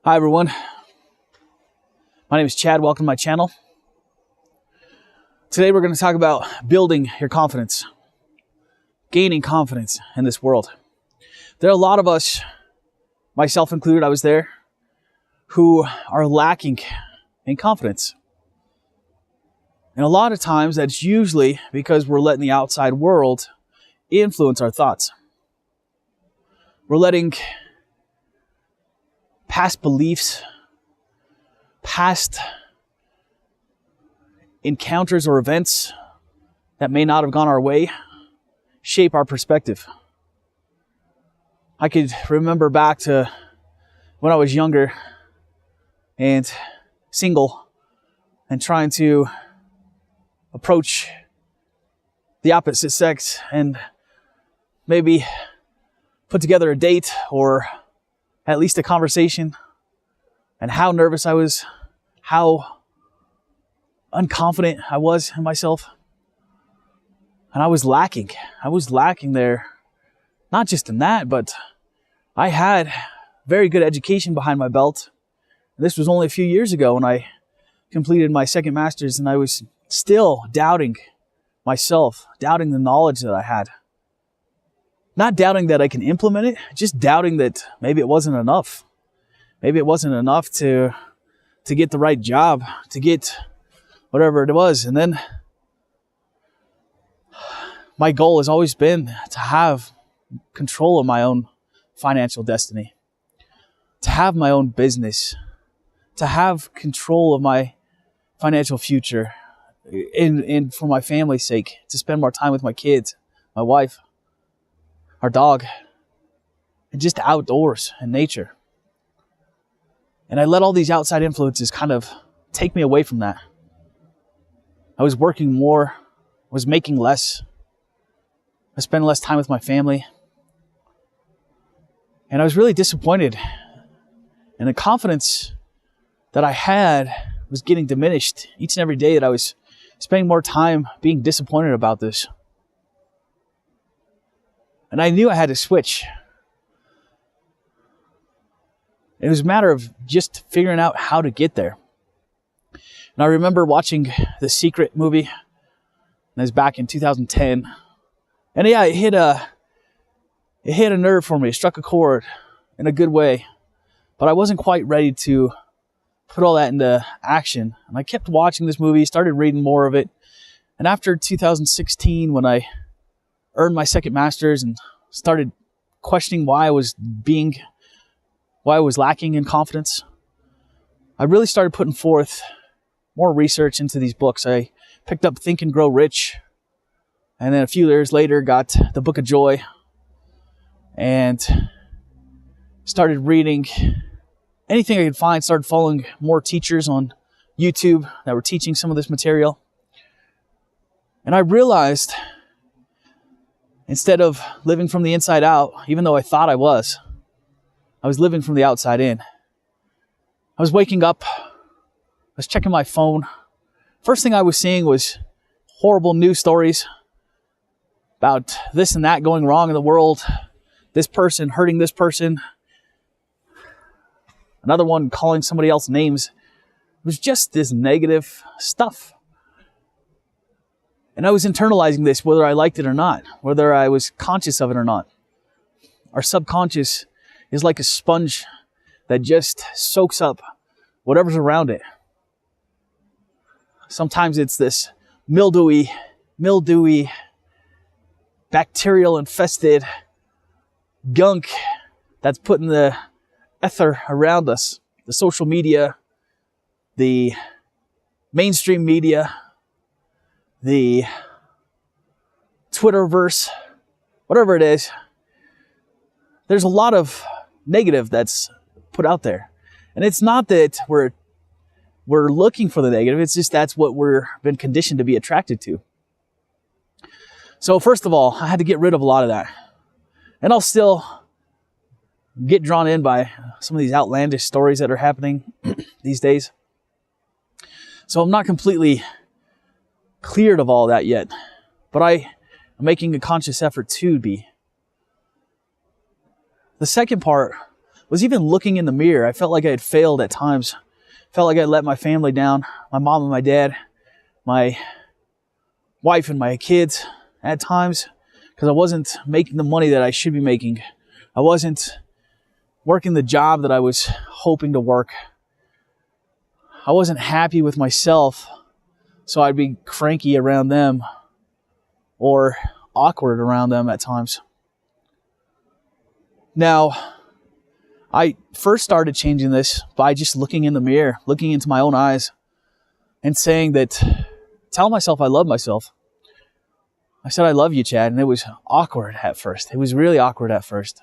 Hi everyone, my name is Chad. Welcome to my channel. Today we're going to talk about building your confidence, gaining confidence in this world. There are a lot of us, myself included, I was there, who are lacking in confidence. And a lot of times that's usually because we're letting the outside world influence our thoughts. We're letting past beliefs, past encounters or events that may not have gone our way shape our perspective. I could remember back to when I was younger and single and trying to approach the opposite sex and maybe put together a date or at least a conversation, and how nervous I was, how unconfident I was in myself. And I was lacking there, not just in that, but I had very good education behind my belt. This was only a few years ago when I completed my second master's, and I was still doubting myself, doubting the knowledge that I had. Not doubting that I can implement it, just doubting that maybe it wasn't enough. Maybe it wasn't enough to get the right job, to get whatever it was. And then my goal has always been to have control of my own financial destiny, to have my own business, to have control of my financial future, and for my family's sake, to spend more time with my kids, my wife, our dog, and just outdoors and nature. And I let all these outside influences kind of take me away from that. I was working more, was making less. I spent less time with my family. And I was really disappointed. And the confidence that I had was getting diminished each and every day that I was spending more time being disappointed about this. And I knew I had to switch. It was a matter of just figuring out how to get there. And I remember watching The Secret movie. And it was back in 2010. And yeah, it hit a nerve for me. It struck a chord in a good way. But I wasn't quite ready to put all that into action. And I kept watching this movie, started reading more of it. And after 2016, when I earned my second master's and started questioning why I was lacking in confidence, I really started putting forth more research into these books. I picked up Think and Grow Rich, and then a few years later got the Book of Joy, and started reading anything I could find, started following more teachers on YouTube that were teaching some of this material. And I realized, instead of living from the inside out, even though I thought I was living from the outside in. I was waking up, I was checking my phone. First thing I was seeing was horrible news stories about this and that going wrong in the world, this person hurting this person, another one calling somebody else names. It was just this negative stuff. And I was internalizing this, whether I liked it or not, whether I was conscious of it or not. Our subconscious is like a sponge that just soaks up whatever's around it. Sometimes it's this mildewy, bacterial infested gunk that's put in the ether around us. The social media, the mainstream media, the Twitterverse, whatever it is, there's a lot of negative that's put out there. And it's not that we're looking for the negative, it's just that's what we've been conditioned to be attracted to. So first of all, I had to get rid of a lot of that. And I'll still get drawn in by some of these outlandish stories that are happening these days. So I'm not completely cleared of all that yet, but I am making a conscious effort to be. The second part was even looking in the mirror. I felt like I had failed at times. Felt like I let my family down, my mom and my dad, my wife and my kids at times, because I wasn't making the money that I should be making. I wasn't working the job that I was hoping to work. I wasn't happy with myself, so I'd be cranky around them or awkward around them at times. Now, I first started changing this by just looking in the mirror, looking into my own eyes, and saying that, tell myself I love myself. I said, I love you, Chad, and it was awkward at first. It was really awkward at first,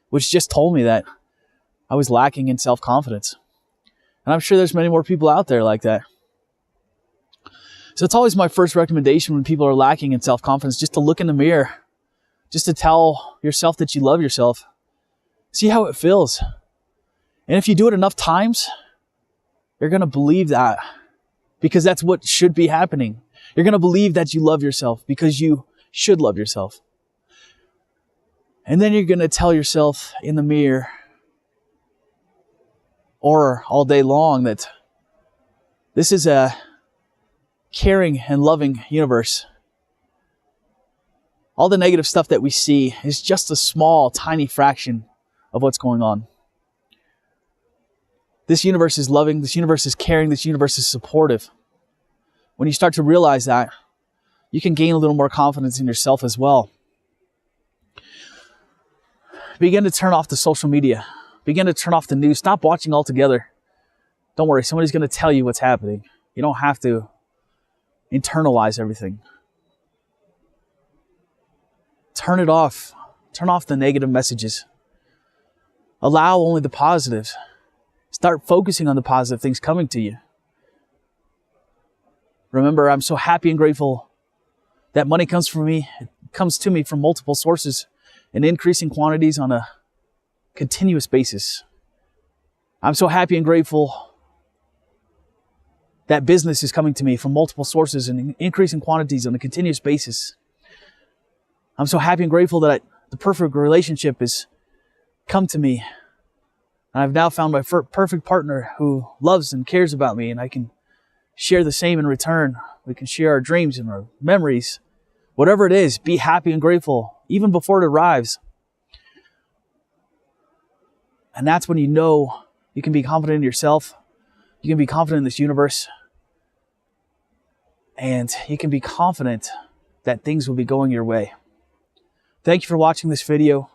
which just told me that I was lacking in self-confidence. And I'm sure there's many more people out there like that. So it's always my first recommendation when people are lacking in self-confidence, just to look in the mirror, just to tell yourself that you love yourself. See how it feels. And if you do it enough times, you're going to believe that, because that's what should be happening. You're going to believe that you love yourself because you should love yourself. And then you're going to tell yourself in the mirror or all day long that this is a caring and loving universe. All the negative stuff that we see is just a small, tiny fraction of what's going on. This universe is loving, this universe is caring, this universe is supportive. When you start to realize that, you can gain a little more confidence in yourself as well. Begin to turn off the social media. Begin to turn off the news. Stop watching altogether. Don't worry, somebody's going to tell you what's happening. You don't have to internalize everything. Turn it off. Turn off the negative messages. Allow only the positives. Start focusing on the positive things coming to you. Remember, I'm so happy and grateful that money comes to me from multiple sources in increasing quantities on a continuous basis. I'm so happy and grateful that business is coming to me from multiple sources and increasing quantities on a continuous basis. I'm so happy and grateful that the perfect relationship has come to me. And I've now found my perfect partner who loves and cares about me, and I can share the same in return. We can share our dreams and our memories. Whatever it is, be happy and grateful, even before it arrives. And that's when you know you can be confident in yourself. You can be confident in this universe. And you can be confident that things will be going your way. Thank you for watching this video.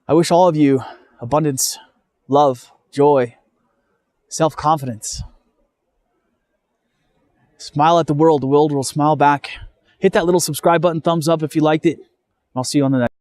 I wish all of you abundance, love, joy, self-confidence. Smile at the world will smile back. Hit that little subscribe button, thumbs up if you liked it. I'll see you on the next.